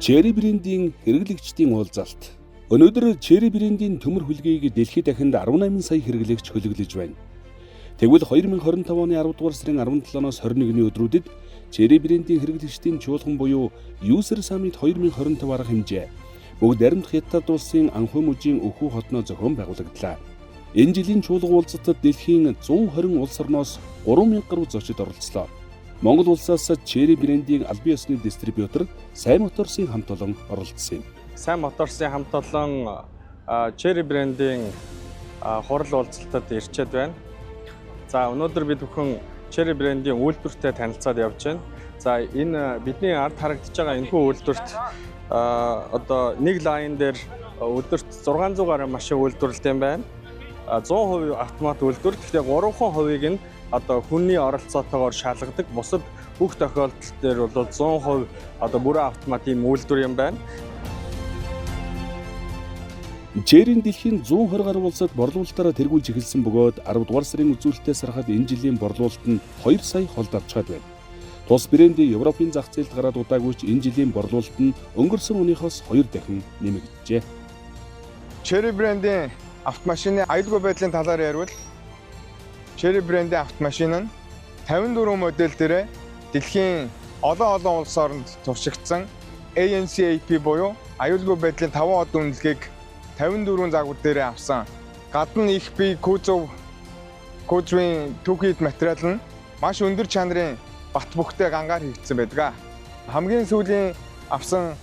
Cherry брендийн хэрэглэгчдийн уулзалт. Өнөөдөр Cherry брендийн төмөр хүлгийг дэлхийд дахинд 18 сая хэрэглэгч хөлөглөж байна. Тэгвэл 2025 оны 10 дугаар сарын 17-оос 21-ний өдрүүдэд Cherry брендийн хэрэглэгчдийн чуулган буюу User Summit 2025 арга хэмжээ бүгд баримт Хятад улсын Анхуй мужийн Өхүү хотноо зохион байгуулагдлаа. Энэ жилийн чуулган уулзалтад дэлхийн 120 улс орноос 3000 гаруй зочид оролцлоо. Монгол улсаас Cherry брендийн албан ёсны дистрибьютор Сайн моторсын хамт олон оролцсон юм. Сайн моторсын хамт олон Cherry брендийн хурал уулзалтад ирчээд байна. За өнөөдөр бид бүхэн Cherry брендийн үйлдвэртэй танилцаад явж байна. За энэ бидний ард харагдаж байгаа энэхүү үйлдвэрт одоо нэг лайн дээр өдөрт 600 гаруй машин үйлдвэрлэдэг юм байна. 100% автомат үйлдвэр. Гэхдээ 3% нь одоо хүний оролцоотойгоор шалгадаг. Бусад бүх тохиолдолд дээр бол 100% одоо бүрэн автомат ийм үйлдвэр юм байна. Cherry-ийн дэлхийн 120 гаруй улсад борлуулалтаараа тэргүүлж эхэлсэн бөгөөд 10 дугаар сарын үзүүлэлтээс харахад энэ жилийн борлуулалт нь 2 сая холд авчгаад байна. Тус брендийн Европын зах зээлд гараад удаагүйч энэ жилийн борлуулалт нь өнгөрсөн өдрийнхоос 2 дахин нэмэгджээ. Cherry брендийн автомашины аюулгүй байдлын талаар ярил. Cherry брендийн автомашин нь 54 модель дээр дэлхийн олон улс оронд туршигдсан ANCAP буюу аюулгүй байдлын 5 од үнэлгээг 54 загвар дээр авсан. Гадна их бие кузовын түүхийд материал нь маш өндөр чанарын бат бөхтэй гангаар хийгдсэн байдаг. Хамгийн сүүлийн авсан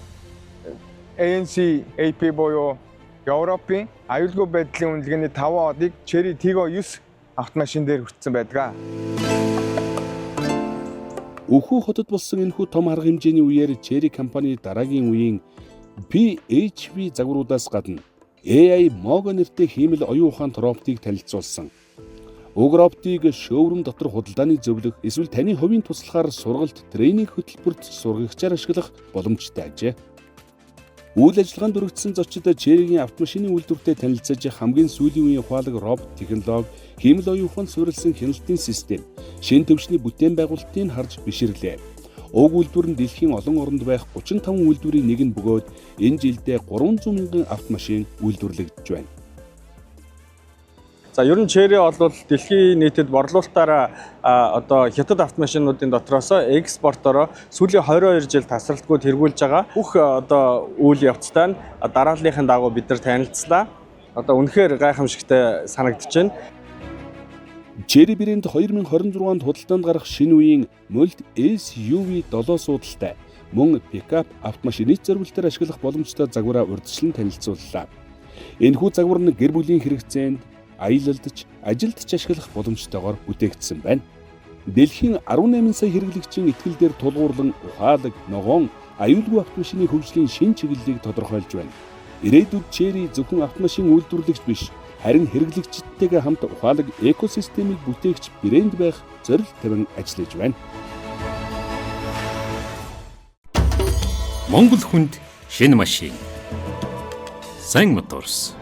ANCAP буюу Европын аюулгүй байдлын үнэлгээний 5 одыг Cherry Tiggo 9 автомашин дээр хүртсэн байдаг. Өхүү хотод болсон энэхүү том арга хэмжээний үеэр Cherry компани дараагийн үеийн PHV загваруудаас гадна AI Mogo нэртэй хиймэл оюун ухаант роботыг танилцуулсан. Уг роботыг шоурум дотор худалдааны зөвлөх эсвэл таны хувийн туслахаар сургалт тренинг хөтөлбөрт сургагчаар ашиглах боломжтой ажээ. Үйл ажиллагаанд өргөдсөн зочид Cherry-гийн автомашины үйлдвэртэй танилцаж хамгийн сүүлийн үеийн ухаалаг робот технологи, хиймэл оюун ухаанд суурилсан хяналтын систем, шинэ төвчний бүтээн байгуулалтыг харж биширлээ. Уг үйлдвэр нь дэлхийн олон оронд байх 35 үйлдвэрийн нэг нь бөгөөд энэ жилдээ 300 мянган автомашин үйлдвэрлэгдэж байна. За ер нь Cherry бол дэлхийн нийтэд борлуулалтаараа одоо Хятад автомашинуудын дотроос экспортороо сүүлийн 22 жил тасралтгүй тэргүүлж байгаа. Бүх одоо үйл явцтай нь дарааллынхын дагуу бид нар танилцлаа. Одоо үнэхээр гайхамшигтай санагдаж байна. Cherry брэнд 2026 онд худалдаанд гарах шинэ үеийн Molt SUV 7 суудалтай мөн пикап автомашиныг зориултаар ашиглах боломжтой загвараа урьдчилан танилцууллаа. Энэхүү загвар нь гэр бүлийн хэрэгцээнд аялалдч, ажилдч ашиглах боломжтойгоор бүтээгдсэн байна. Дэлхийн 18 сая хэрэглэгчийн итгэл дээр тулгуурлан ухаалаг, ногоон, аюулгүй автомашины хөгжлийн шинэ чиглэлийг тодорхойлж байна. Ирээдүйд Cherry зөвхөн автомашин үйлдвэрлэгч биш, харин хэрэглэгчдтэйгээ хамт ухаалаг экосистемийг бүтээгч брэнд байх зорилт тавин ажиллаж байна. Монгол хүнд шинэ машин. Сайн моторс.